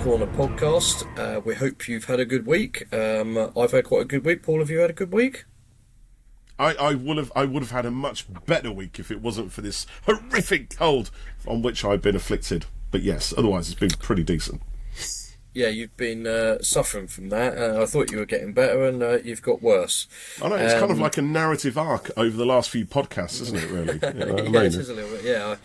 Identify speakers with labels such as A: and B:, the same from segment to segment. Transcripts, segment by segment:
A: Paul on a podcast. We hope you've had a good week. I've had quite a good week. Paul, have you had a good week?
B: I would have had a much better week if it wasn't for this horrific cold on which I've been afflicted. But yes, otherwise it's been pretty decent.
A: Yeah, you've been suffering from that. I thought you were getting better, and you've got worse.
B: I know, it's kind of like a narrative arc over the last few podcasts, isn't it, really?
A: Yeah, it is a little bit, yeah.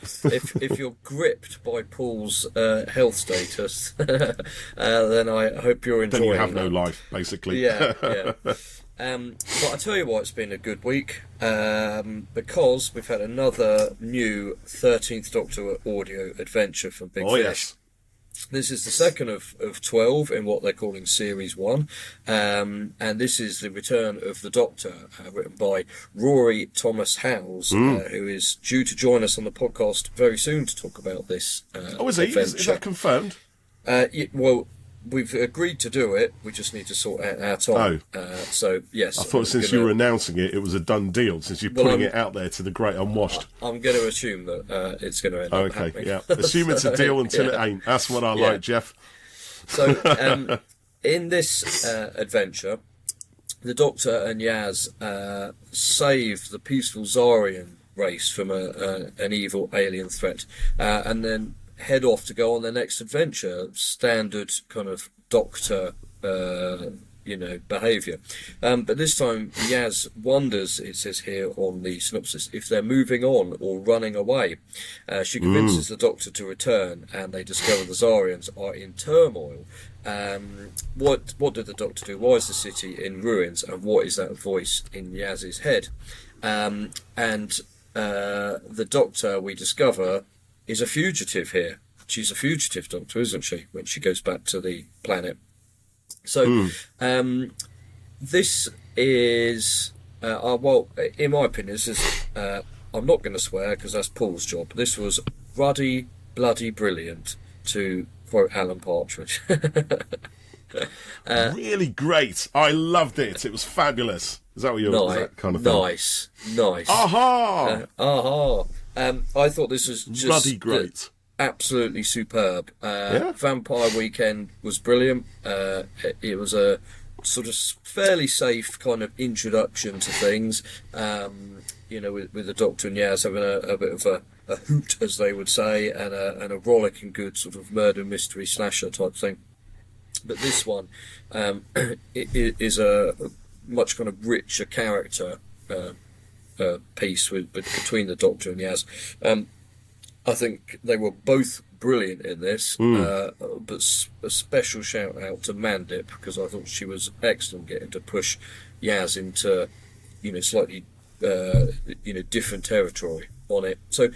A: If you're gripped by Paul's health status, then I hope you're enjoying it.
B: Then you have no life, basically.
A: Yeah. But I tell you why it's been a good week, because we've had another new 13th Doctor audio adventure from Big Fish.
B: Yes.
A: This is the second of 12 in what they're calling Series 1, and this is the return of the Doctor, written by Rory Thomas Howes, who is due to join us on the podcast very soon to talk about this
B: is he? Is that confirmed?
A: Well, we've agreed to do it, we just need to sort out our time. So, yes.
B: I thought since you were announcing it, it was a done deal, since you're putting it out there to the great unwashed.
A: I'm going to assume that it's going to end up happening.
B: Okay, yeah. Assume it's a deal until it ain't. That's what I like, Geoff.
A: So, in this adventure, the Doctor and Yaz save the peaceful Zarian race from an evil alien threat, and then head off to go on their next adventure. Standard kind of Doctor, behaviour. But this time, Yaz wonders, it says here on the synopsis, if they're moving on or running away. She convinces the Doctor to return, and they discover the Zarians are in turmoil. What did the Doctor do? Why is the city in ruins? And what is that voice in Yaz's head? And the Doctor, we discover, is a fugitive here. She's a fugitive Doctor, isn't she, when she goes back to the planet? So, this is, in my opinion, this is, I'm not going to swear because that's Paul's job. This was ruddy, bloody brilliant, to quote Alan Partridge.
B: Really great. I loved it. It was fabulous. Is that what you're that kind of thing?
A: Nice.
B: Aha!
A: I thought this was just
B: bloody great.
A: Absolutely superb. Vampire Weekend was brilliant. It was a sort of fairly safe kind of introduction to things. With the Doctor and Yaz having a bit of a hoot, as they would say, and a rollicking good sort of murder mystery slasher type thing. But this one it is a much kind of richer character piece between the Doctor and Yaz. I think they were both brilliant in this, but a special shout out to Mandip, because I thought she was excellent getting to push Yaz into, slightly, different territory on it. So,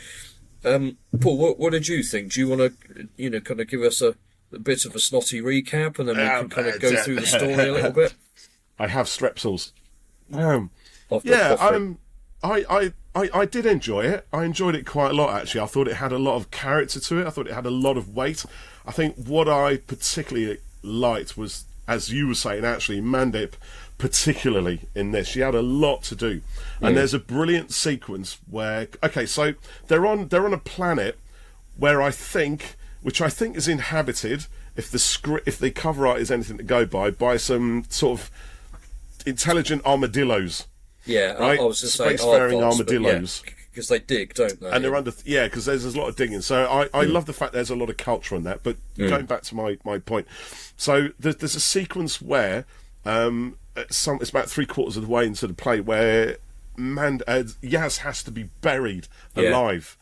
A: Paul, what did you think? Do you want to, kind of give us a bit of a snotty recap, and then we can kind of go through the story a little bit?
B: I have strepsils. I did enjoy it. I enjoyed it quite a lot, actually. I thought it had a lot of character to it. I thought it had a lot of weight. I think what I particularly liked was, as you were saying, actually, Mandip, particularly in this. She had a lot to do. And there's a brilliant sequence where... Okay, so they're on a planet where which I think is inhabited, if the cover art is anything to go by some sort of intelligent armadillos.
A: Yeah,
B: right?
A: I was just saying
B: spacefaring armadillos.
A: Because they dig, don't they?
B: And they're because there's a lot of digging. So I love the fact there's a lot of culture on that. But going back to my point, so there's a sequence where it's about 3/4 of the way into the play where Yaz has to be buried alive,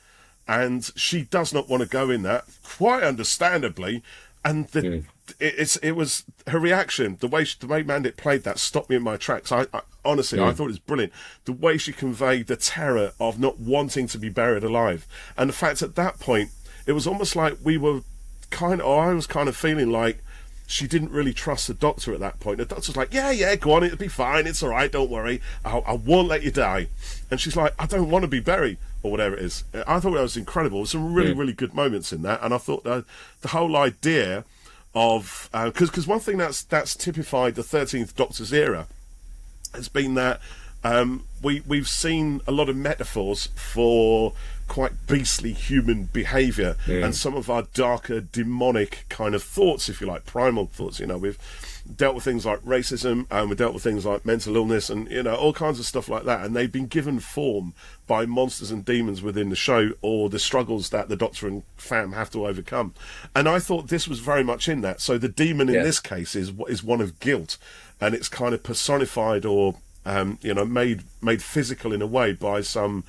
B: and she does not want to go in that, quite understandably, and it was her reaction, the way Mandip played that stopped me in my tracks. I honestly, I thought it was brilliant. The way she conveyed the terror of not wanting to be buried alive, and the fact at that point it was almost like I was kind of feeling like she didn't really trust the Doctor at that point. The Doctor's like, yeah, go on, it'll be fine, it's all right, don't worry, I won't let you die. And she's like, I don't want to be buried, or whatever it is. I thought that was incredible. There were some really, really good moments in that, and I thought the whole idea of because one thing that's typified the 13th Doctor's era has been that we've seen a lot of metaphors for quite beastly human behaviour and some of our darker demonic kind of thoughts, if you like, primal thoughts. We've dealt with things like racism, and we've dealt with things like mental illness, and all kinds of stuff like that, and they've been given form by monsters and demons within the show, or the struggles that the Doctor and fam have to overcome. And I thought this was very much in that. So the demon in this case is one of guilt, and it's kind of personified or made physical in a way by some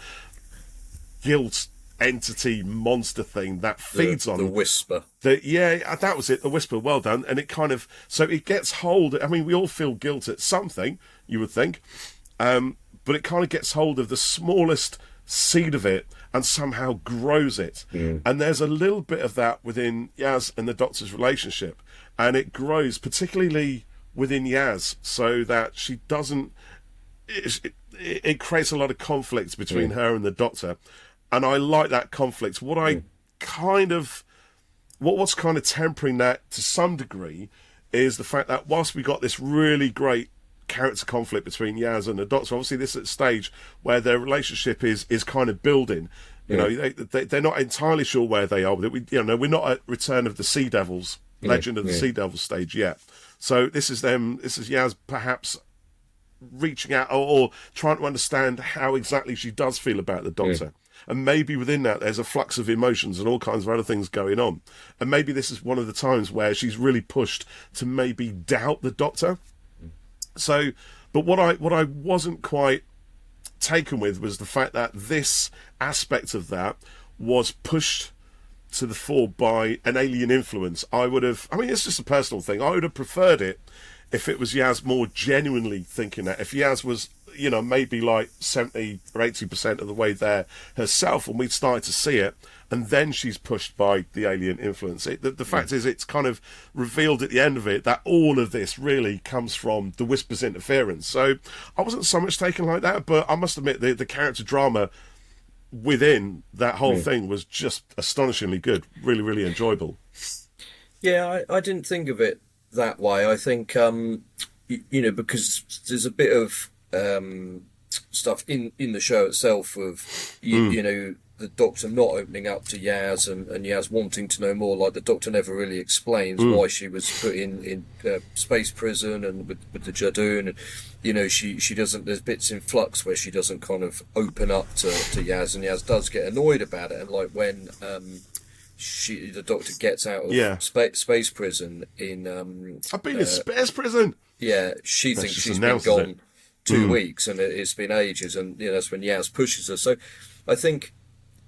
B: guilt entity monster thing that feeds on
A: the whisper.
B: That was it, the whisper. Well done. And it kind of, so it gets hold. I mean, we all feel guilt at something, you would think, but it kind of gets hold of the smallest seed of it and somehow grows it. And there's a little bit of that within Yaz and the Doctor's relationship, and it grows particularly within Yaz, so that she doesn't. It creates a lot of conflict between her and the Doctor. And I like that conflict. What's kind of tempering that to some degree is the fact that whilst we got this really great character conflict between Yaz and the Doctor, obviously this is at a stage where their relationship is kind of building. They're not entirely sure where they are. We're not at Return of the Sea Devils, Legend of the Sea Devils stage yet. So this is Yaz perhaps reaching out or trying to understand how exactly she does feel about the Doctor. And maybe within that there's a flux of emotions and all kinds of other things going on. And maybe this is one of the times where she's really pushed to maybe doubt the Doctor. So, but what I wasn't quite taken with was the fact that this aspect of that was pushed to the fore by an alien influence. It's just a personal thing. I would have preferred it if it was Yaz more genuinely thinking that. If Yaz was, maybe like 70 or 80% of the way there herself, and we'd started to see it, and then she's pushed by the alien influence. The fact is, it's kind of revealed at the end of it that all of this really comes from the Whisper's interference. So I wasn't so much taken like that, but I must admit the character drama within that whole thing was just astonishingly good. Really, really enjoyable.
A: Yeah, I didn't think of it that way. I think, because there's a bit of stuff in the show itself of the Doctor not opening up to Yaz and Yaz wanting to know more. Like, the Doctor never really explains why she was put in space prison and with the Jadoon, and she doesn't. There's bits in Flux where she doesn't kind of open up to Yaz, and Yaz does get annoyed about it. And like when the Doctor gets out of space prison in
B: I've been in space prison.
A: Yeah, she thinks she's been gone 2 weeks, and it's been ages, and that's when Yaz pushes her. So I think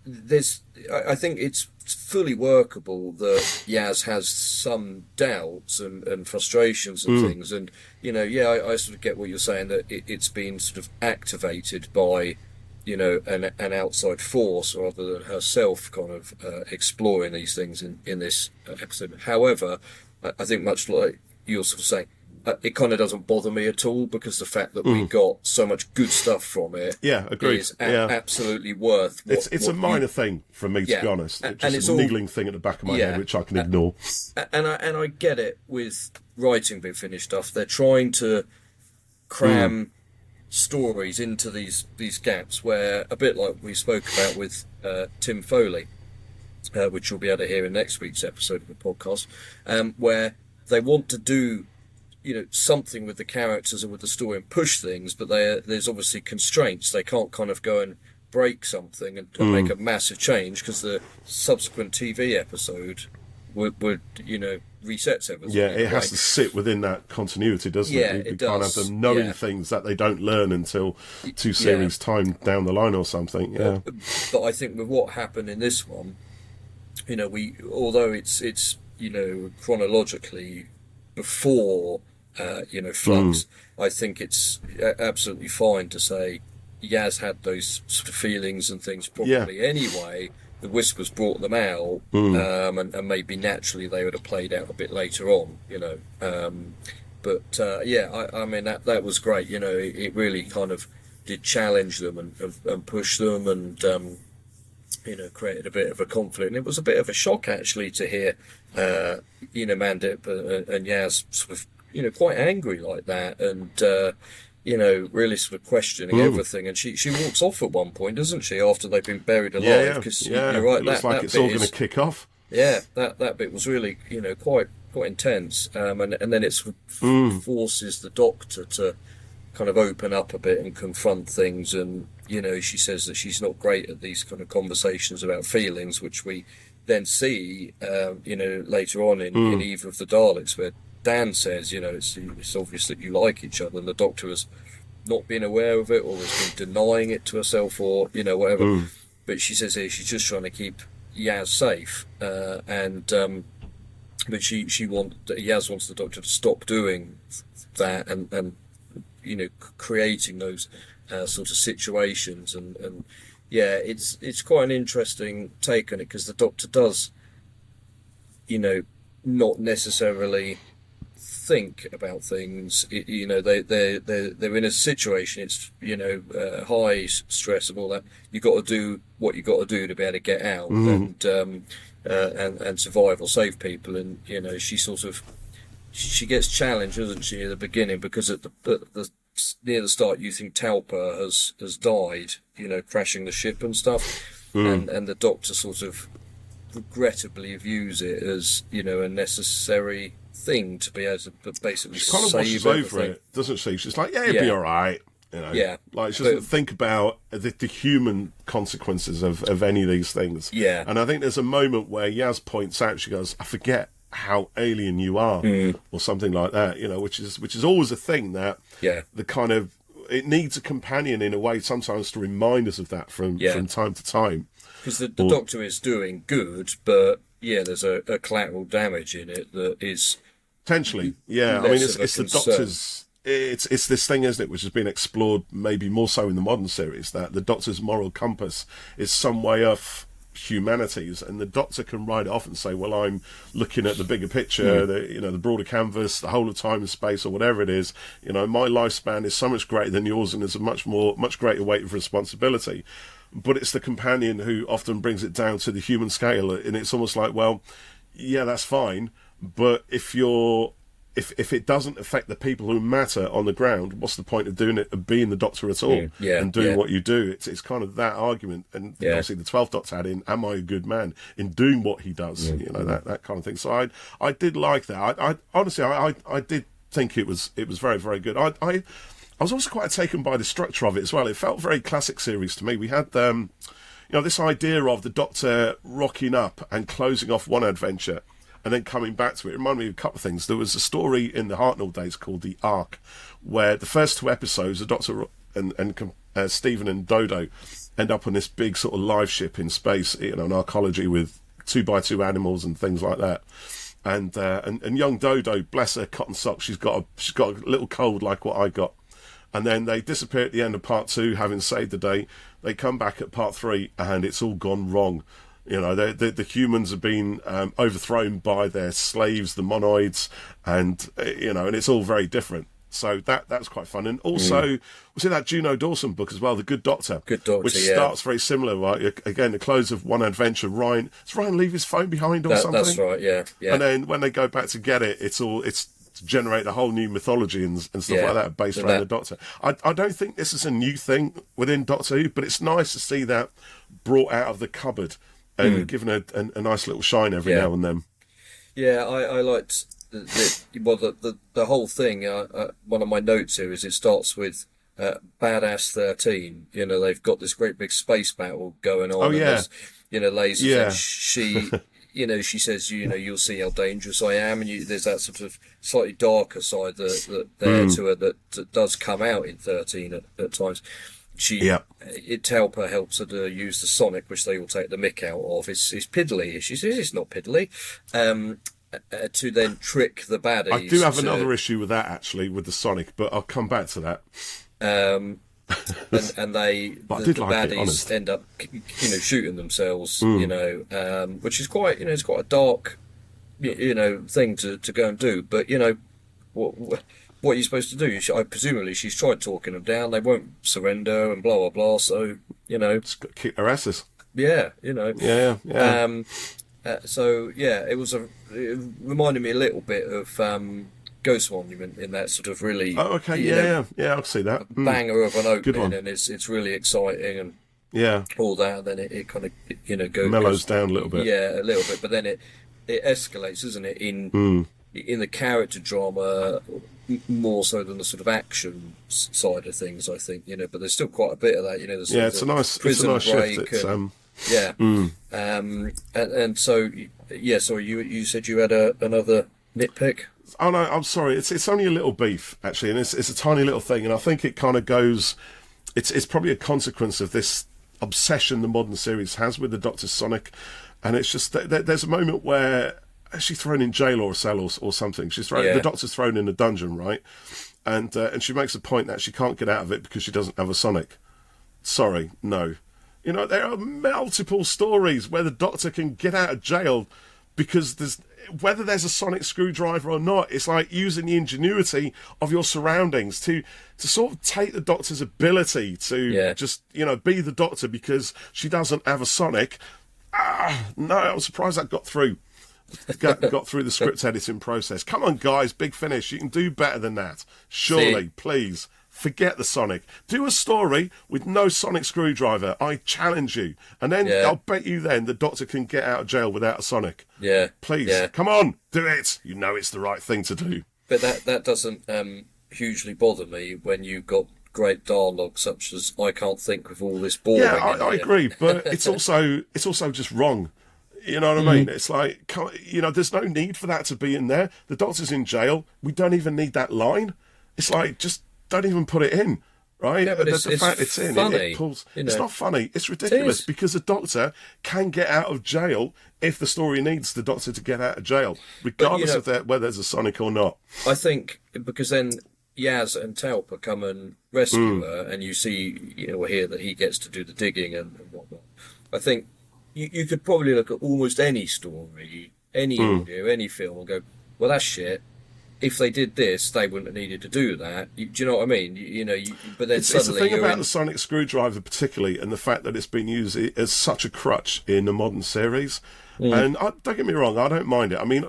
A: it's fully workable that Yaz has some doubts and frustrations and things, and I sort of get what you're saying, that it's been sort of activated by an outside force rather than herself kind of exploring these things in this episode. However, I think much like you're sort of saying, it kind of doesn't bother me at all, because the fact that we got so much good stuff from it
B: agreed.
A: Is absolutely worth
B: it's a minor thing for me, to be honest. It's a niggling thing at the back of my head which I can ignore.
A: And I get it with writing being finished off. They're trying to cram stories into these gaps, where, a bit like we spoke about with Tim Foley, which you'll be able to hear in next week's episode of the podcast, where they want to do something with the characters and with the story and push things, but there's obviously constraints. They can't kind of go and break something and make a massive change, because the subsequent TV episode would resets everything.
B: Yeah, it has to sit within that continuity, doesn't it? You can't have them knowing things that they don't learn until 2 series time down the line or something. Yeah.
A: But I think with what happened in this one, although it's chronologically before Flux, I think it's absolutely fine to say Yaz had those sort of feelings and things probably anyway. The Whispers brought them out, and maybe naturally they would have played out a bit later on, I mean, that was great. It really kind of did challenge them and push them, and created a bit of a conflict. And it was a bit of a shock actually to hear, Mandip and Yaz sort of, quite angry like that, and really sort of questioning everything. And she walks off at one point, doesn't she, after they've been buried alive? Because you're right,
B: it looks like it's all going to kick off.
A: Yeah, that bit was really, quite intense. And then it sort of forces the Doctor to kind of open up a bit and confront things. And, she says that she's not great at these kind of conversations about feelings, which we then see, later on in Eve of the Daleks, where Dan says, it's obvious that you like each other, and the Doctor has not been aware of it, or has been denying it to herself, or whatever. But she says here she's just trying to keep Yaz safe, but Yaz wants the Doctor to stop doing that, and creating those sort of situations, and it's quite an interesting take on it, because the Doctor does, not necessarily think about things. They're in a situation, it's high stress and all that. You got to do what you got to do to be able to get out and survive or save people. And she gets challenged, doesn't she, at the beginning, because at the near the start you think Talpa has died, crashing the ship and stuff, and the Doctor sort of regrettably views it as a necessary thing to be able to basically
B: she kind of
A: save
B: washes over it, doesn't she? She's like, it'll be all right. Like she doesn't think about the human consequences of any of these things.
A: Yeah.
B: And I think there's a moment where Yaz points out, she goes, I forget how alien you are, or something like that, which is always a thing that the kind of, it needs a companion in a way sometimes to remind us of that from time to time.
A: Because the Doctor is doing good, but there's a collateral damage in it that is
B: potentially, I mean, it's the Doctor's. It's this thing, isn't it, which has been explored maybe more so in the modern series, that the Doctor's moral compass is some way off humanity's, and the Doctor can write it off and say, well, I'm looking at the bigger picture, the broader canvas, the whole of time and space, or whatever it is. My lifespan is so much greater than yours, and there's a much greater weight of responsibility. But it's the companion who often brings it down to the human scale, and it's almost like, well, that's fine, but if it doesn't affect the people who matter on the ground, what's the point of doing it, of being the Doctor at all, and doing what you do? It's kind of that argument, and obviously the 12th Doctor had in, am I a good man in doing what he does, that kind of thing. So I did like that. I honestly, I did think it was very, very good. I was also quite taken by the structure of it as well. It felt very classic series to me. We had this idea of the Doctor rocking up and closing off one adventure and then coming back to it. It reminded me of a couple of things. There was a story in the Hartnell days called The Ark, where the first two episodes, the Doctor and Stephen and Dodo end up on this big sort of live ship in space, an arcology with 2x2 animals and things like that. And young Dodo, bless her cotton socks, she's got a little cold like what I got. And then they disappear at the end of part 2, having saved the day. They come back at part 3, and it's all gone wrong. The humans have been overthrown by their slaves, the monoids, and and it's all very different. So that was quite fun. And also, was it that Juno Dawson book as well, The Good Doctor?
A: Good Doctor,
B: which starts very similar, right? Again, the close of one adventure, Ryan leave his phone behind or something?
A: That's right, yeah.
B: And then when they go back to get it, it's to generate a whole new mythology and stuff like that based around the Doctor. I don't think this is a new thing within Doctor Who, but it's nice to see that brought out of the cupboard and given a nice little shine every now and then. Yeah,
A: I liked the whole thing. One of my notes here is it starts with Badass 13. They've got this great big space battle going on.
B: Oh, yeah.
A: And there's, lasers, and she... she says, you'll see how dangerous I am, and there's that sort of slightly darker side that to her that does come out in 13 at times. Talpa helps her to use the sonic, which they will take the mick out of. It's piddly. She says it's not piddly. To then trick the baddies.
B: I do have another issue with that, actually, with the sonic, but I'll come back to that.
A: And the baddies end up, shooting themselves, which is quite, it's quite a dark, thing to go and do. But what are you supposed to do? Presumably she's tried talking them down. They won't surrender and blah blah blah. So
B: just got to kick their asses.
A: Yeah.
B: Yeah.
A: It reminded me a little bit of Ghost Monument in that sort of really
B: I'll see that
A: banger of an opening, and it's really exciting and all that. Then it kind of
B: mellows down a little bit,
A: a little bit, but then it escalates, isn't it, in the character drama more so than the sort of action side of things, I think, but there's still quite a bit of that,
B: it's a nice shift.
A: And so sorry, you said you had another nitpick.
B: Oh no, I'm sorry. It's only a little beef actually, and it's a tiny little thing, and I think it kind of goes. It's probably a consequence of this obsession the modern series has with the Doctor Sonic, and it's just there's a moment where she's thrown in jail or a cell or something. She's thrown. The Doctor's thrown in a dungeon, right? And she makes a point that she can't get out of it because she doesn't have a Sonic. Sorry, no. There are multiple stories where the Doctor can get out of jail because whether there's a sonic screwdriver or not, it's like using the ingenuity of your surroundings to sort of take the Doctor's ability to just, be the Doctor because she doesn't have a Sonic. No, I'm surprised that got through. Got through the script editing process. Come on, guys, Big Finish. You can do better than that. Surely, please. Forget the Sonic. Do a story with no sonic screwdriver. I challenge you. And then I'll bet you then the Doctor can get out of jail without a Sonic. Yeah. Please. Yeah. Come on. Do it. It's the right thing to do.
A: But that doesn't hugely bother me when you've got great dialogue such as I can't think with all this boring.
B: Yeah, I agree. But it's also just wrong. You know what I mean? It's like, there's no need for that to be in there. The Doctor's in jail. We don't even need that line. It's like, just don't even put it in, right?
A: Yeah, but the fact it's in, it
B: pulls. It's not funny. It's ridiculous because the Doctor can get out of jail if the story needs the Doctor to get out of jail, regardless of whether there's a Sonic or not.
A: I think because then Yaz and Talpa come and rescue her, and you see, hear that he gets to do the digging and whatnot. I think you could probably look at almost any story, any audio, any film, and go, well, that's shit. If they did this, they wouldn't have needed to do that. Do you know what I mean? But then suddenly
B: it's the thing about the sonic screwdriver, particularly, and the fact that it's been used as such a crutch in the modern series. And don't get me wrong, I don't mind it. I mean,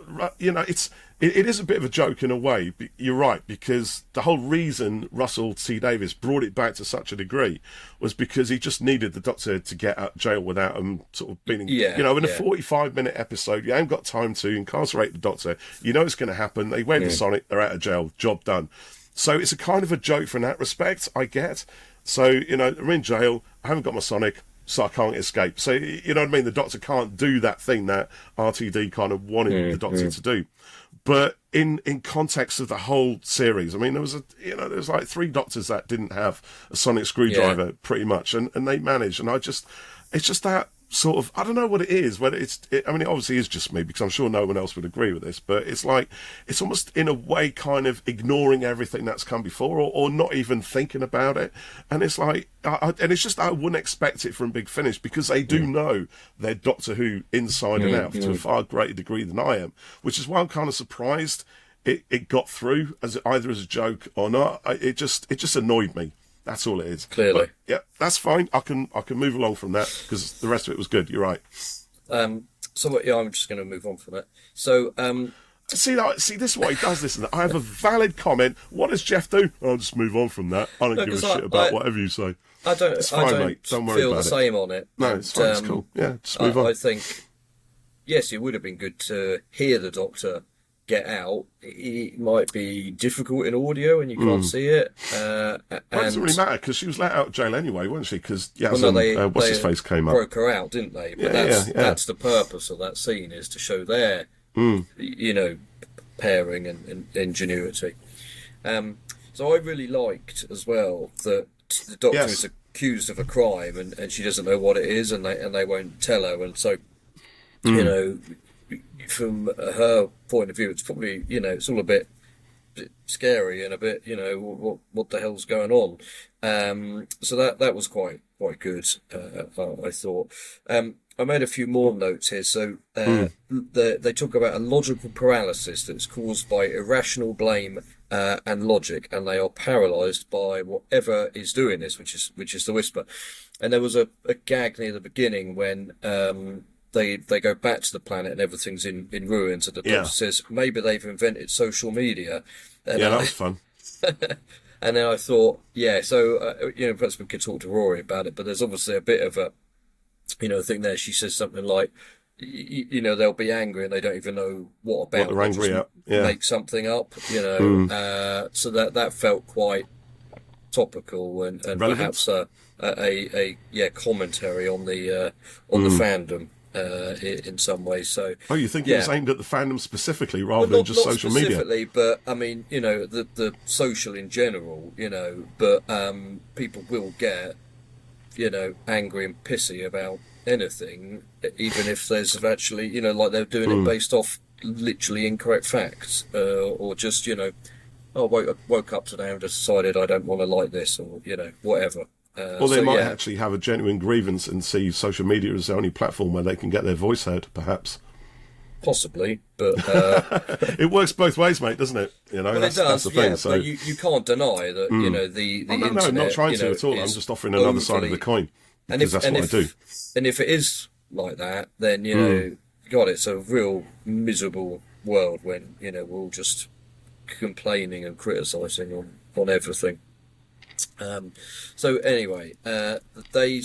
B: it is a bit of a joke in a way. You're right, because the whole reason Russell T Davies brought it back to such a degree was because he just needed the Doctor to get out of jail without him sort of being, in a 45-minute episode, you haven't got time to incarcerate the Doctor. It's going to happen. They wear the Sonic, they're out of jail, job done. So it's a kind of a joke from that respect, I get. So, I'm in jail, I haven't got my Sonic, so I can't escape. So, you know what I mean? The Doctor can't do that thing that RTD kind of wanted the Doctor to do. But in context of the whole series, I mean, there was like 3 Doctors that didn't have a sonic screwdriver pretty much, and they managed. And it's just that sort of, I don't know what it is, whether it obviously is just me, because I'm sure no one else would agree with this, but it's like, it's almost in a way kind of ignoring everything that's come before, or not even thinking about it. And it's like, and it's just, I wouldn't expect it from Big Finish, because they do know their Doctor Who inside and out to a far greater degree than I am, which is why I'm kind of surprised it got through either as a joke or not. It just annoyed me. That's all it is.
A: Clearly.
B: But, yeah, that's fine. I can move along from that, because the rest of it was good. You're right.
A: I'm just going to move on from that. So,
B: see, this is what he does. Listen, I have a valid comment. What does Geoff do? I'll just move on from that. I don't give a shit about whatever you say.
A: It's fine, mate. Don't worry about it. Feel the same on it.
B: No, it's fine. It's cool. Yeah, just move on.
A: I think, yes, it would have been good to hear the Doctor get out. It might be difficult in audio and you can't see it.
B: It doesn't really matter, because she was let out of jail anyway, wasn't she? Because what's his face came up.
A: Broke her out, didn't they? But that's the purpose of that scene, is to show their, pairing and ingenuity. So I really liked as well that the Doctor is accused of a crime and she doesn't know what it is, and they won't tell her, and so from her point of view, it's probably, it's all a bit scary and a bit, what the hell's going on. So that was quite good, I thought. I made a few more notes here. So they talk about a logical paralysis that's caused by irrational blame and logic, and they are paralysed by whatever is doing this, which is the Whisper. And there was a gag near the beginning when they go back to the planet and everything's in ruins, and the doctor says maybe they've invented social media. And
B: that was fun.
A: And then I thought, so perhaps we could talk to Rory about it, but there's obviously a bit of a thing there. She says something like, they'll be angry and they don't even know what about.
B: What they're angry at.
A: Make something up, so that felt quite topical and perhaps a commentary on the fandom in some ways. So
B: you think it was aimed at the fandom specifically rather than just social media?
A: Not specifically, but I mean, the social in general, but people will get angry and pissy about anything, even if there's actually like they're doing it based off literally incorrect facts, or just I woke up today and decided I don't want to like this, or whatever.
B: Or they might actually have a genuine grievance and see social media as the only platform where they can get their voice heard, perhaps.
A: Possibly, but
B: it works both ways, mate, doesn't it? That's the thing. So
A: but you can't deny that the internet.
B: No, I'm not trying to at all. I'm just offering another side of the coin, because that's what I do.
A: And if it is like that, then God, it's a real miserable world when we're all just complaining and criticising on everything. So anyway, they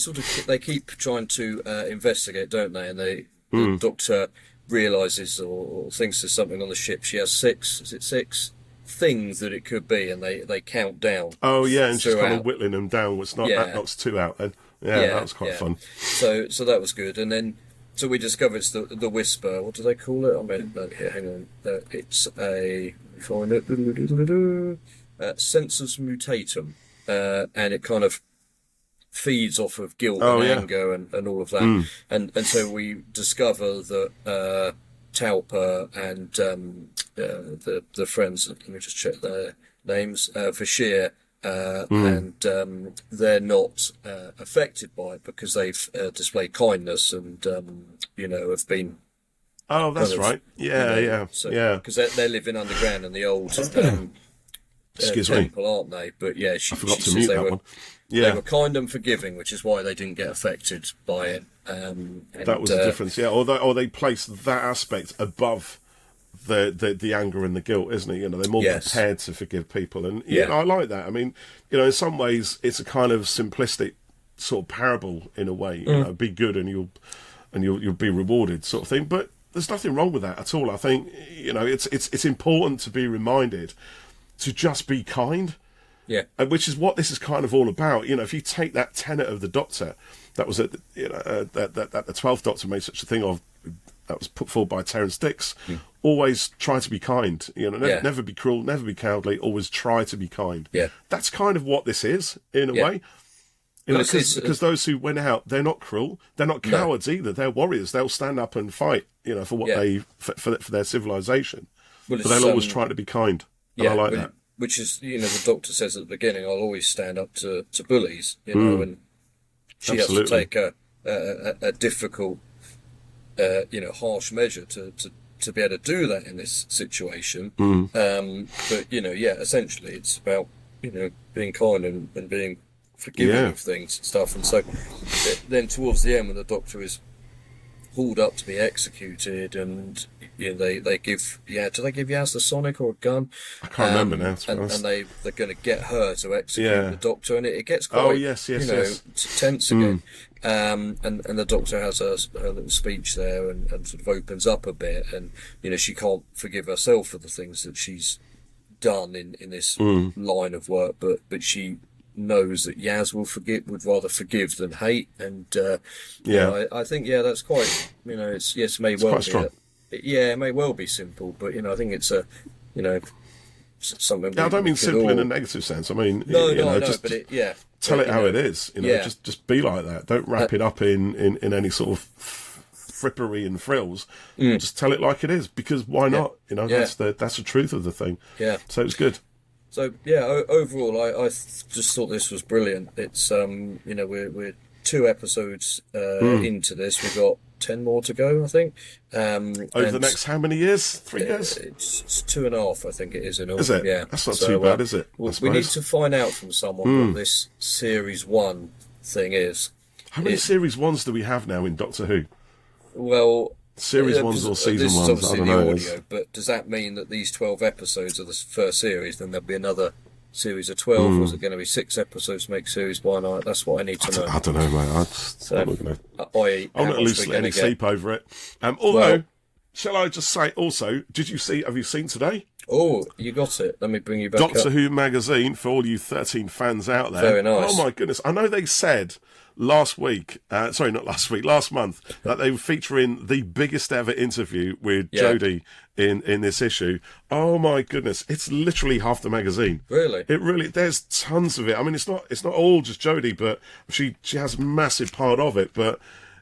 A: keep trying to investigate, don't they? And the doctor realizes or thinks there's something on the ship. She has six things that it could be, and they count down.
B: Oh yeah, and she's kind of whittling them down. It's not that knocks 2 out then. That was quite fun.
A: So that was good, and then so we discover it's the Whisper. What do they call it? I mean, here, hang on. It's a sensus mutatum. And it kind of feeds off of guilt and anger and all of that. And so we discover that Tauper and the friends, let me just check their names, Vashir, and they're not affected by it because they've displayed kindness and, have been...
B: Oh, that's right.
A: Because they're living underground in the old...
B: Excuse me.
A: Temple, aren't they? But I
B: forgot to mute that one.
A: They were kind and forgiving, which is why they didn't get affected by it.
B: That was the difference, or they placed that aspect above the anger and the guilt, isn't it? They're more prepared to forgive people, and I like that. I mean, in some ways, it's a kind of simplistic sort of parable in a way. Be good and you'll be rewarded, sort of thing. But there's nothing wrong with that at all. I think it's important to be reminded to just be kind, which is what this is kind of all about. If you take that tenet of the Doctor, that was that the 12th Doctor made such a thing of, that was put forward by Terence Dicks. Always try to be kind. Never be cruel, never be cowardly. Always try to be kind. That's kind of what this is in a way. Because those who went out, they're not cruel, they're not cowards either. They're warriors. They'll stand up and fight. For what for their civilization. But they'll always try to be kind. And I like that.
A: Which is, the Doctor says at the beginning, I'll always stand up to bullies, and she has to take a difficult, harsh measure to be able to do that in this situation. But, essentially it's about, being kind and being forgiving of things and stuff. And so then towards the end, when the Doctor is hauled up to be executed, and they give do they give Yaz the Sonic or a gun?
B: I can't remember now.
A: And they're going to get her to execute the Doctor, and it gets quite tense again. And the Doctor has her little speech there and sort of opens up a bit, and she can't forgive herself for the things that she's done in this line of work, but she knows that Yaz would rather forgive than hate, and I think that's quite it may well be it may well be simple, but I think it's a something.
B: I don't mean simple in a negative sense. I mean tell it how it is. Just be like that. Don't wrap it up in any sort of frippery and frills. Just tell it like it is, because why not? That's the truth of the thing. So it's good.
A: So overall, I just thought this was brilliant. It's we're 2 episodes into this. We've got 10 more to go, I think.
B: Over the next how many years? 3 years?
A: It's 2.5, I think it is in all.
B: Is it?
A: Yeah.
B: That's not too bad, is it?
A: We need to find out from someone what this Series 1 thing is.
B: How many Series 1s do we have now in Doctor Who?
A: Well,
B: Series ones or season
A: this is
B: ones? I
A: obviously
B: don't
A: the
B: know.
A: audio, but does that mean that these 12 episodes are the first series? Then there'll be another series of 12, or is it going to be 6 episodes to make series 1? That's what I need to know.
B: I don't know, mate. I'm not going to lose any sleep over it. Although, shall I just say also, have you seen today?
A: Oh, you got it. Let me bring you back
B: Doctor
A: up.
B: Who magazine, for all you 13 fans out there.
A: Very nice.
B: Oh my goodness. I know they said last month, that they were featuring the biggest ever interview with Jodie in this issue. Oh my goodness. It's literally half the magazine.
A: Really?
B: There's tons of it. I mean, it's not all just Jodie, but she has a massive part of it, but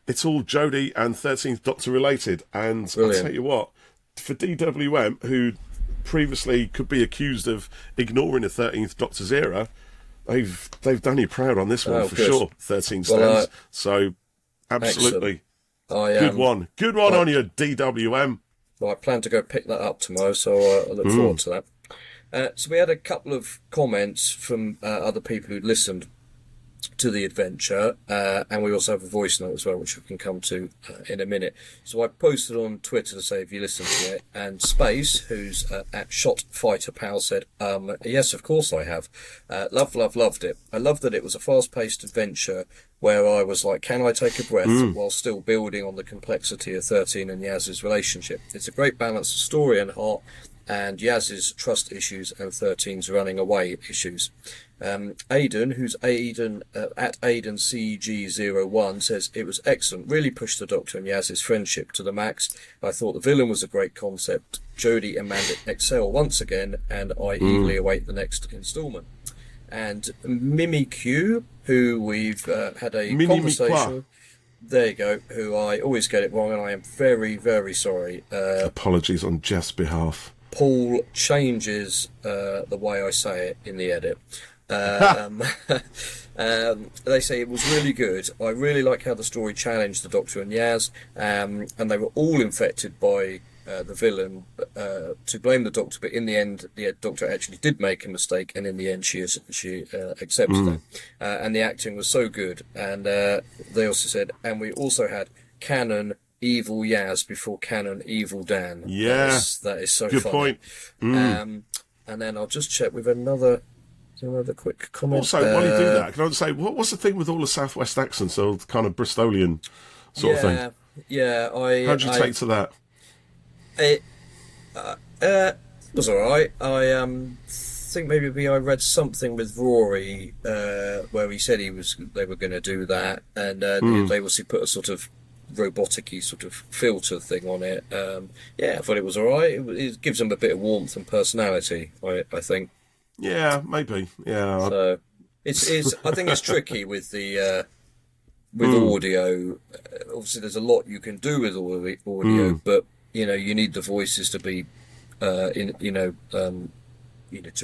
B: it's all Jodie and 13th Doctor related. And Brilliant. I'll tell you what, for DWM, who previously could be accused of ignoring the 13th Doctor's era, they've done you proud on this one for sure. 13 stands. So absolutely, good one on your DWM.
A: Well, I plan to go pick that up tomorrow, so I look forward to that. So we had a couple of comments from other people who'd listened to the adventure, and we also have a voice note as well, which we can come to in a minute. So I posted on Twitter to say if you listen to it, and Space, who's at Shot Fighter Pal, said, yes, of course I have. Loved it. I loved that it was a fast-paced adventure where I was like, can I take a breath while still building on the complexity of 13 and Yaz's relationship. It's a great balance of story and heart, and Yaz's trust issues and 13's running away issues. Aidan, who's at AidenCG01, says it was excellent, really pushed the Doctor and Yaz's friendship to the max. I thought the villain was a great concept. Jodie and Mandit excel once again, and I eagerly await the next instalment. And Mimi Q, who we've had a conversation with, there you go, who I always get it wrong, and I am very, very sorry.
B: Apologies on Jeff's behalf.
A: Paul changes the way I say it in the edit. They say it was really good. I really like how the story challenged the Doctor and Yaz, and they were all infected by the villain to blame the Doctor, but in the end the Doctor actually did make a mistake, and in the end she accepted it, and the acting was so good. And they also said, and we also had canon evil Yaz before canon evil Dan. That is so
B: good
A: funny.
B: Point.
A: And then I'll just check with another quick comment.
B: Also, while you do that, can I just say, what's the thing with all the Southwest accents, or kind of Bristolian sort of thing?
A: Yeah,
B: how'd you take to that?
A: It was alright. I think maybe I read something with Rory where he said they were going to do that, and they obviously put a sort of robotic-y sort of filter thing on it. I thought it was alright. It gives them a bit of warmth and personality, I think.
B: Yeah, maybe. Yeah.
A: So it's I think it's tricky with the with audio. Obviously, there's a lot you can do with audio, but you need the voices to be to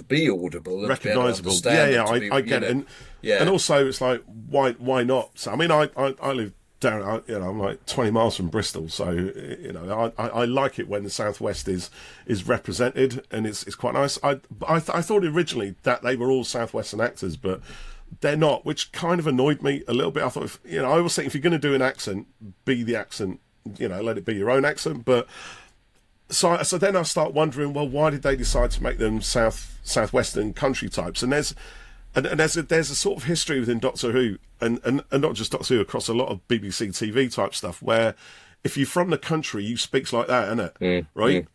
A: be audible and
B: recognisable. I get it. And also, it's like, why not? So, I mean, I live down, I'm like 20 miles from Bristol, so I like it when the Southwest is represented, and it's quite nice. I thought originally that they were all Southwestern actors, but they're not, which kind of annoyed me a little bit. I thought, I always think if you're going to do an accent, be the accent, let it be your own accent. But so then I start wondering, well, why did they decide to make them Southwestern country types? And there's a sort of history within Doctor Who, and not just Doctor Who, across a lot of BBC TV type stuff, where if you're from the country, you speak like that, innit? Right?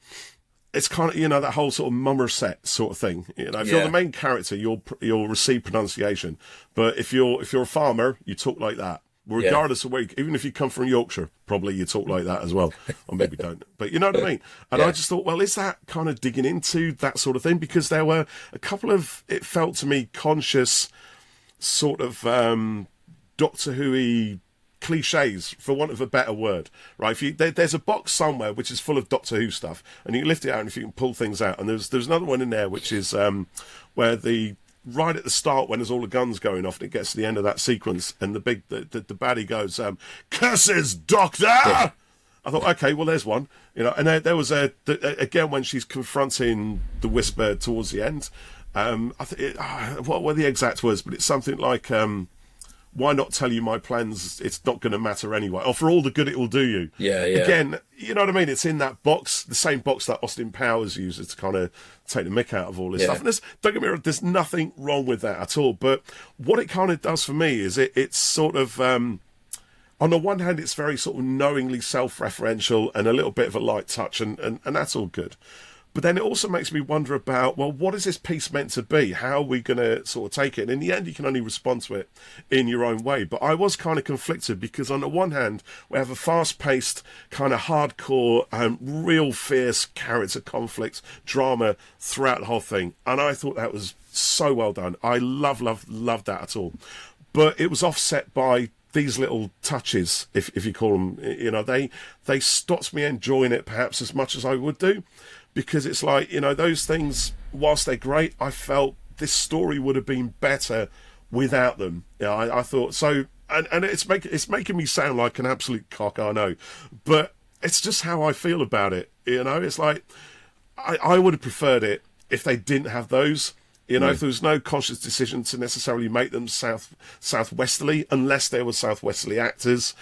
B: It's kind of, that whole sort of Mummerset sort of thing. If you're the main character, you'll receive pronunciation, but if you're a farmer, you talk like that. Regardless of where, even if you come from Yorkshire, probably you talk like that as well, or maybe don't. But you know what I mean. And I just thought, well, is that kind of digging into that sort of thing? Because there were a couple of, it felt to me, conscious sort of Doctor Who-y cliches, for want of a better word, right? There's a box somewhere which is full of Doctor Who stuff, and you can lift it out, and if you can pull things out, and there's another one in there which is where right at the start, when there's all the guns going off and it gets to the end of that sequence, and the baddie goes, "Curses, Doctor!" I thought, okay, well, there's one, and there was again when she's confronting the Whisper towards the end. What were the exact words? But it's something like, why not tell you my plans? It's not going to matter anyway. Or for all the good it will do you.
A: Yeah.
B: Again, you know what I mean? It's in that box, the same box that Austin Powers uses to kind of take the mick out of all this stuff. And don't get me wrong, there's nothing wrong with that at all. But what it kind of does for me is it's sort of, on the one hand, it's very sort of knowingly self-referential and a little bit of a light touch, and that's all good. But then it also makes me wonder about, well, what is this piece meant to be? How are we going to sort of take it? And in the end, you can only respond to it in your own way. But I was kind of conflicted because on the one hand, we have a fast-paced, kind of hardcore, real fierce character conflict, drama throughout the whole thing. And I thought that was so well done. I loved that at all. But it was offset by these little touches, if you call them, you know, they stopped me enjoying it perhaps as much as I would do. Because it's like, you know, those things, whilst they're great, I felt this story would have been better without them. You know, I thought so, and it's making me sound like an absolute cock, I know, but it's just how I feel about it. You know, it's like I would have preferred it if they didn't have those. You know, if there was no conscious decision to necessarily make them southwesterly, unless there were southwesterly actors.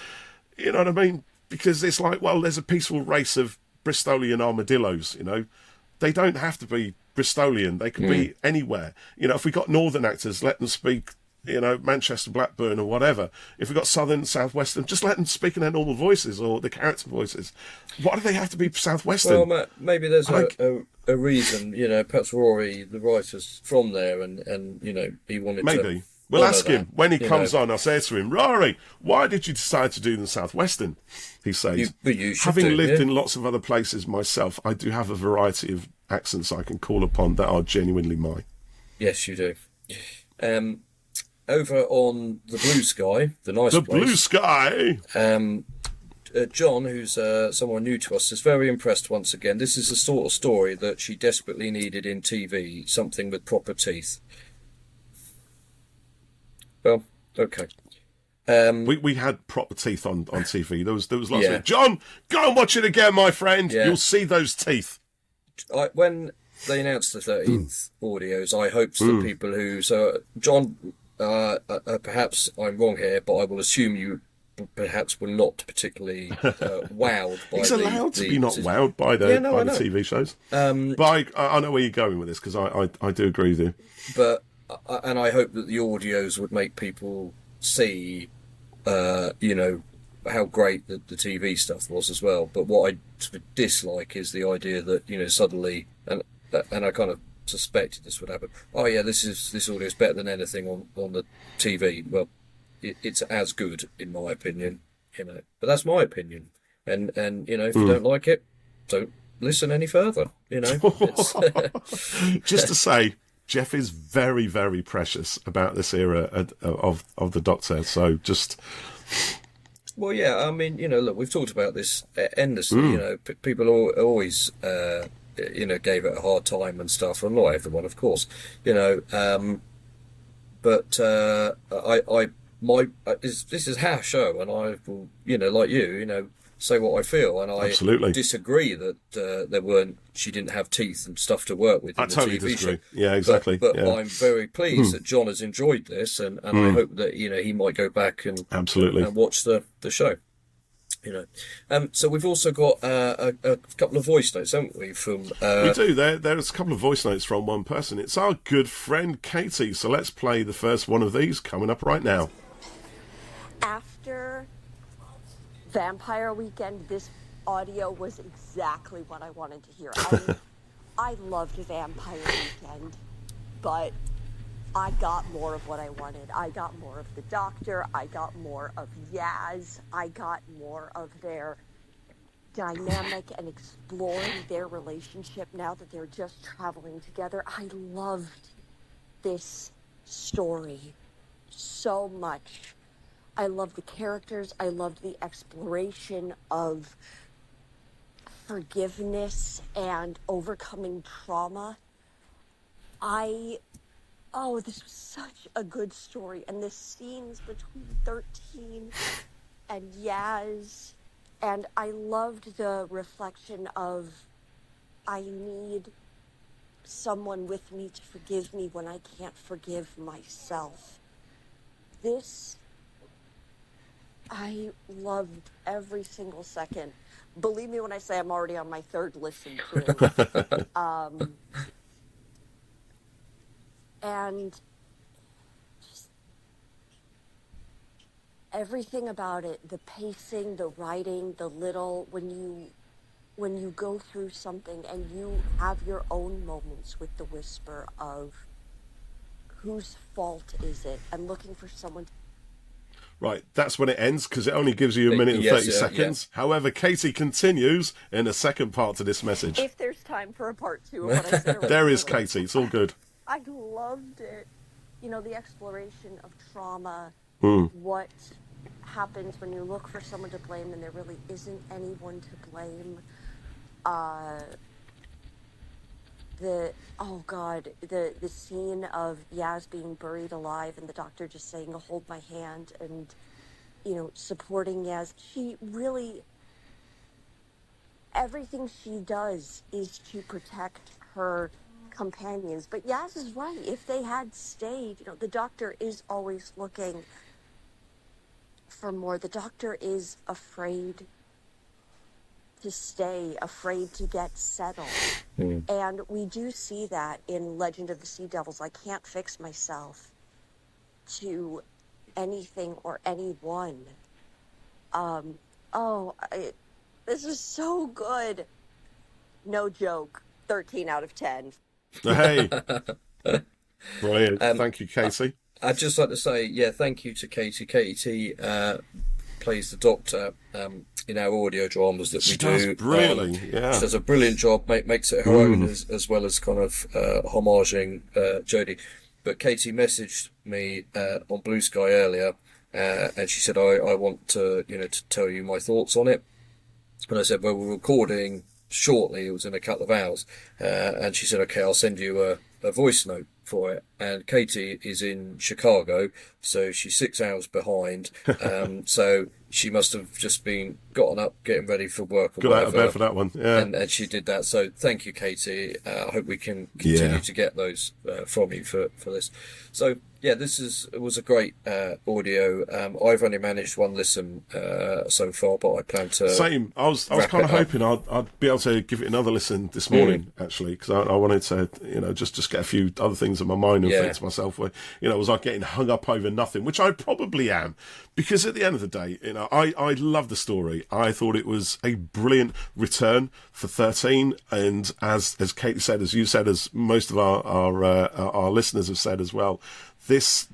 B: You know what I mean? Because it's like, well, there's a peaceful race of Bristolian armadillos, you know. They don't have to be Bristolian. They can be anywhere. You know, if we got northern actors, let them speak, you know, Manchester, Blackburn or whatever. If we got southern, southwestern, just let them speak in their normal voices or the character voices. Why do they have to be southwestern?
A: Well, maybe there's a reason, you know, perhaps Rory, the writer's from there, and you know, he wanted
B: maybe.
A: to...
B: We'll ask him when he comes on. I'll say to him, Rory, why did you decide to do the Southwestern? He says, having lived in lots of other places myself, I do have a variety of accents I can call upon that are genuinely mine.
A: Yes, you do. Over on the Blue Sky, the nice place.
B: The Blue Sky!
A: John, who's someone new to us, is very impressed once again. This is the sort of story that she desperately needed in TV, something with proper teeth. Well, okay.
B: We had proper teeth on TV. There was lots of it. John, go and watch it again, my friend. You'll see those teeth.
A: When they announced the 13th audios, I hoped that people who... So, John, perhaps I'm wrong here, but I will assume you perhaps were not particularly wowed by
B: He's allowed to be not wowed by the TV shows. But I know where you're going with this, because I do agree with you.
A: But... and I hope that the audios would make people see, you know, how great the TV stuff was as well. But what I dislike is the idea that, you know, suddenly, and I kind of suspected this would happen. Oh yeah, this audio is better than anything on the TV. Well, it's as good in my opinion, you know. But that's my opinion, and you know, if you don't like it, don't listen any further. You know,
B: just to say. Geoff is very, very precious about this era of the Doctor. So just...
A: Well, yeah, I mean, you know, look, we've talked about this endlessly. You know, people always, you know, gave it a hard time and stuff. And not everyone, of course, you know. But this is our show, and I will, you know, like you know, say what I feel, and I disagree that she didn't have teeth and stuff to work with in the
B: totally
A: TV
B: disagree.
A: show.
B: Yeah, exactly.
A: But I'm very pleased that John has enjoyed this, and I hope that, you know, he might go back and watch the show. You know, so we've also got a couple of voice notes, haven't we? From
B: we do. There's a couple of voice notes from one person. It's our good friend Katie. So let's play the first one of these coming up right now.
C: After Vampire Weekend, this audio was exactly what I wanted to hear. I loved Vampire Weekend, but I got more of what I wanted. I got more of the Doctor. I got more of Yaz. I got more of their dynamic and exploring their relationship now that they're just traveling together. I loved this story so much. I loved the characters. I loved the exploration of forgiveness and overcoming trauma. This was such a good story. And the scenes between 13 and Yaz. And I loved the reflection of, I need someone with me to forgive me when I can't forgive myself. This I loved every single second. Believe me when I say I'm already on my third listen too. And just everything about it, the pacing, the writing, the little, when you go through something and you have your own moments with the whisper of whose fault is it? I'm looking for someone to...
B: Right, that's when it ends, because it only gives you a minute and 30 seconds. Yeah. However, Katie continues in a second part to this message.
C: If there's time for a part two of what I said.
B: There is, Katie. It's all good.
C: I loved it. You know, the exploration of trauma, what happens when you look for someone to blame and there really isn't anyone to blame. The scene of Yaz being buried alive and the doctor just saying, hold my hand, and, you know, supporting Yaz. She really, everything she does is to protect her companions. But Yaz is right. If they had stayed, you know, the doctor is always looking for more. The doctor is afraid to stay, afraid to get settled. And we do see that in Legend of the Sea Devils. I can't fix myself to anything or anyone. This is so good. No joke. 13 out of 10.
B: Hey. Brilliant. Thank you, Katie.
A: I'd just like to say, thank you to Katie. Katie plays the Doctor in our audio dramas that we do.
B: She does brilliantly, She
A: does a brilliant job, makes it her own as well as kind of homaging Jodie. But Katie messaged me on Blue Sky earlier, and she said, I want to tell you my thoughts on it. And I said, well, we're recording shortly. It was in a couple of hours. And she said, okay, I'll send you a voice note for it. And Katie is in Chicago, so she's 6 hours behind. So she must have just been gotten up, getting ready for work or
B: Got
A: whatever.
B: out of bed for that one, yeah.
A: And she did that. So thank you, Katie. I hope we can continue to get those from you for this. So yeah, it was a great audio. I've only managed one listen so far, but I plan to.
B: Same. I was kind of hoping I'd be able to give it another listen this morning, actually, because I wanted to, just get a few other things in my mind and think to myself, where, was I getting hung up over nothing, which I probably am, because at the end of the day, I love the story. I thought it was a brilliant return for 13, and as Katie said, as you said, as most of our listeners have said as well, this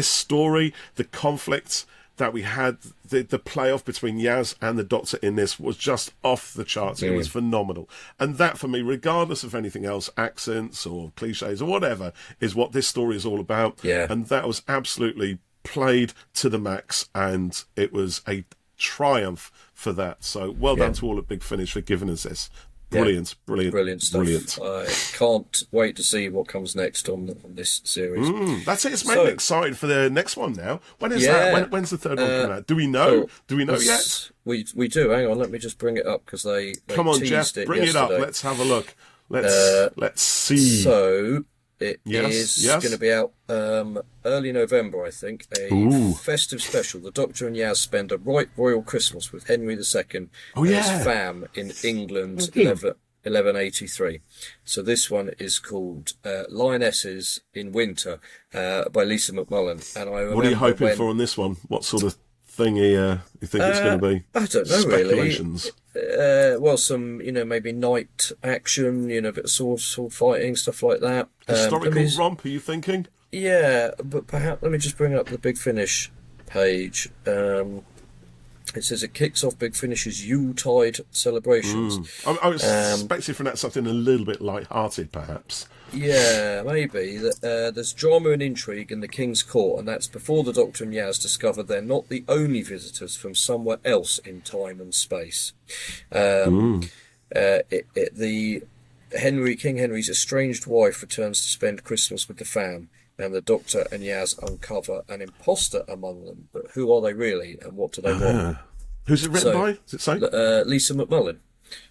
B: story, the conflict that we had, the playoff between Yaz and the Doctor in this was just off the charts. It was phenomenal. And that, for me, regardless of anything else, accents or cliches or whatever, is what this story is all about.
A: Yeah.
B: And that was absolutely played to the max, and it was a triumph for that. So well done to all at Big Finish for giving us this. Brilliant stuff.
A: Brilliant. I can't wait to see what comes next on this series.
B: That's it. It's made me excited for the next one now. When is that? When's the third one coming out? Do we know? Do we know yet?
A: We do. Hang on, let me just bring it up, because they
B: come on, Geoff, bring it up. Let's have a look. Let's see.
A: So it is going to be out early November, I think. A festive special. The Doctor and Yaz spend a right royal Christmas with Henry II and his fam in England, 1183. So this one is called Lionesses in Winter by Lisa McMullen. And I
B: what are you hoping for on this one? What sort of thing you think it's going to be?
A: I don't know,
B: Speculations.
A: Really. Well, some, maybe night action, a bit of sword fighting, stuff like that.
B: Historical romp, are you thinking?
A: Yeah, but perhaps, let me just bring up the Big Finish page. It says it kicks off Big Finish's Yuletide celebrations.
B: I was expecting from that something a little bit light-hearted, perhaps.
A: Yeah, maybe. There's drama and intrigue in the King's Court, and that's before the Doctor and Yaz discover they're not the only visitors from somewhere else in time and space. King Henry's estranged wife returns to spend Christmas with the fam, and the Doctor and Yaz uncover an imposter among them. But who are they really, and what do they want?
B: Who's it written by? Does it say?
A: Lisa McMullen.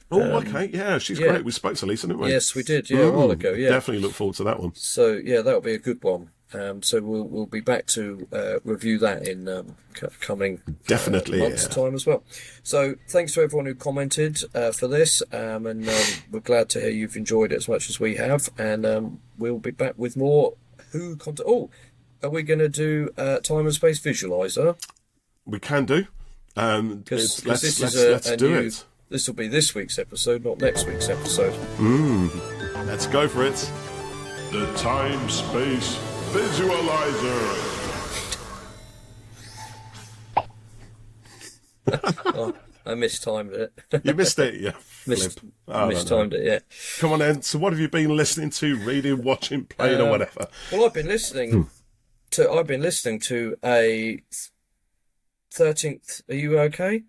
B: Oh, okay, yeah, she's great. We spoke to Lisa, didn't we?
A: Yes, we did, a while ago, yeah.
B: Definitely look forward to that one.
A: So, yeah, that'll be a good one. So we'll be back to review that in coming
B: Definitely
A: months' time as well. So thanks to everyone who commented for this, and we're glad to hear you've enjoyed it as much as we have. And we'll be back with more Who content. Oh, are we going to do time and space visualizer?
B: We can do.
A: Because this is
B: let's
A: a
B: do
A: new,
B: it.
A: This will be this week's episode, not next week's episode.
B: Let's go for it. The time space visualizer.
A: Oh, I mistimed it.
B: You missed it, yeah.
A: Mistimed it, yeah.
B: Come on then. So what have you been listening to, reading, watching, playing, or whatever?
A: Well, I've been listening to a 13th. Are you okay?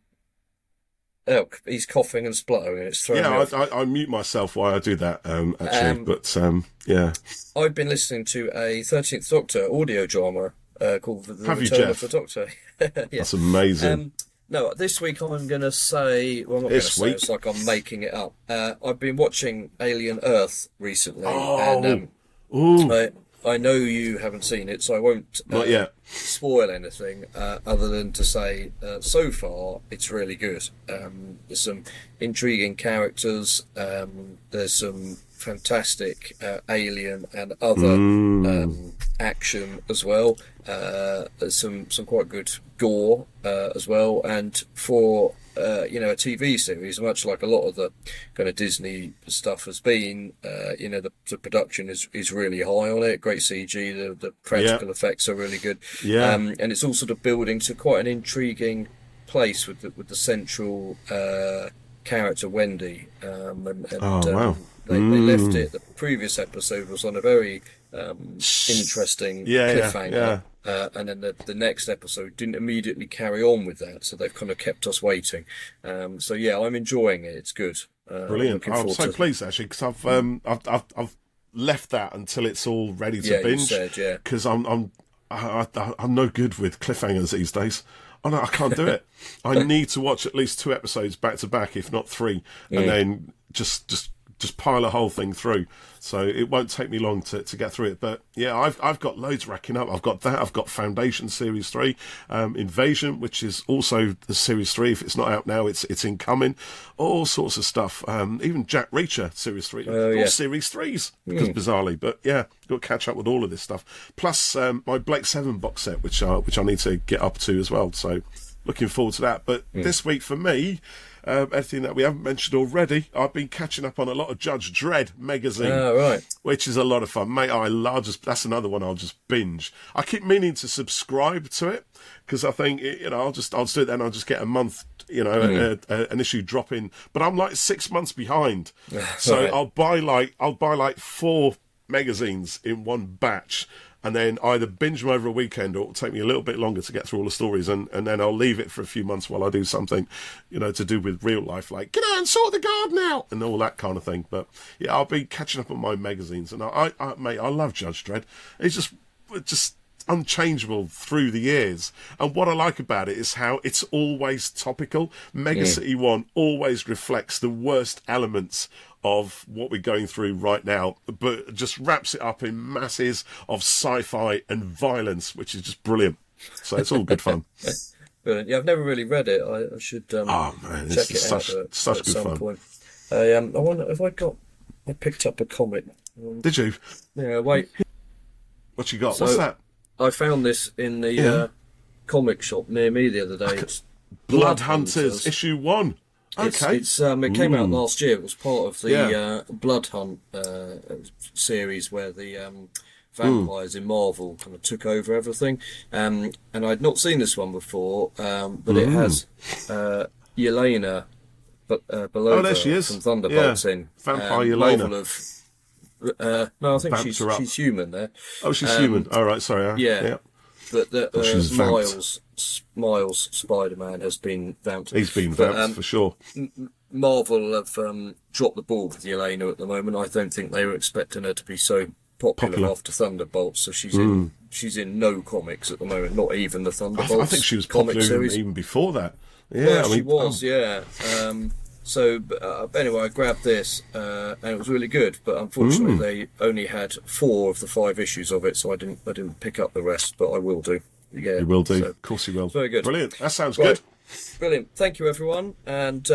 A: Oh, he's coughing and spluttering. It's throwing me off.
B: I mute myself while I do that, actually. But yeah,
A: I've been listening to a 13th Doctor audio drama called The
B: Have you,
A: Return
B: Geoff?
A: of the Doctor. Yeah.
B: That's amazing.
A: No, this week I'm going to say... Well, I'm not going to say, it's like I'm making it up. I've been watching Alien Earth recently. And I know you haven't seen it, so I won't
B: Not yet.
A: spoil anything other than to say so far it's really good. There's some intriguing characters. There's some fantastic alien and other action as well. There's some quite good gore as well, and for a TV series, much like a lot of the kind of Disney stuff has been, the production is really high on it. Great CG, the practical effects are really good, and it's all sort of building to quite an intriguing place with the central character Wendy,
B: wow.
A: They left it. The previous episode was on a very interesting cliffhanger. And then the next episode didn't immediately carry on with that, so they've kind of kept us waiting. So yeah, I'm enjoying it. It's good.
B: Brilliant. I'm so pleased actually, because I've left that until it's all ready to binge. Because I'm no good with cliffhangers these days. Oh no, I can't do it. I need to watch at least 2 episodes back to back, if not 3, and then just pile a whole thing through. So it won't take me long to get through it. But yeah, I've got loads racking up. I've got that. I've got Foundation Series 3, Invasion, which is also the Series 3. If it's not out now, it's incoming. All sorts of stuff. Even Jack Reacher Series 3. All Series 3s, because bizarrely. But yeah, got to catch up with all of this stuff. Plus my Blake 7 box set, which I need to get up to as well. So looking forward to that. But this week for me, anything that we haven't mentioned already, I've been catching up on a lot of Judge Dredd magazine, which is a lot of fun, mate. That's another one I'll just binge. I keep meaning to subscribe to it because I think I'll do it, then I'll just get a month, an issue drop in. But I'm like 6 months behind, so I'll buy like 4 magazines in one batch, and then either binge them over a weekend, or it'll take me a little bit longer to get through all the stories, and then I'll leave it for a few months while I do something, to do with real life, like get out and sort the garden out and all that kind of thing. But yeah, I'll be catching up on my magazines, and mate, I love Judge Dredd. It's just unchangeable through the years, and what I like about it is how it's always topical. Mega City 1 always reflects the worst elements of what we're going through right now, but just wraps it up in masses of sci-fi and violence, which is just brilliant. So it's all good fun.
A: Brilliant. Yeah, I've never really read it. I should check it out at
B: good
A: some
B: fun.
A: point. I wonder if I picked up a comic.
B: Did you?
A: Yeah, wait.
B: What you got?
A: So,
B: what's that?
A: I found this in the comic shop near me the other day. It's
B: Blood Hunters, issue 1. Okay.
A: It came out last year. It was part of the Blood Hunt series where the vampires in Marvel kind of took over everything. And I'd not seen this one before, but it has Yelena Belova
B: there she is.
A: from Thunderbolts in.
B: Vampire Yelena.
A: No, I think she's human there.
B: Oh, she's human. All right, sorry.
A: Yeah. But Miles Spider-Man has been vamped.
B: He's been vamped for sure.
A: Marvel have dropped the ball with Yelena at the moment. I don't think they were expecting her to be so popular after Thunderbolts. So she's in no comics at the moment, not even the Thunderbolts.
B: I think she was popular even before that. Yeah,
A: well, she was. Yeah. So anyway, I grabbed this, and it was really good. But unfortunately, they only had 4 of the 5 issues of it, so I didn't pick up the rest. But I will do. Yeah,
B: You will do.
A: So,
B: Of course you will.
A: very good.
B: Brilliant. That sounds
A: Right.
B: good.
A: Brilliant. Thank you, everyone, and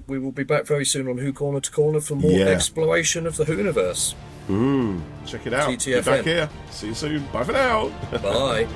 A: we will be back very soon on Who Corner to Corner for more exploration of the Whoniverse.
B: Check it out. Be
A: TTFN.
B: back here. See you soon. Bye for now.
A: Bye.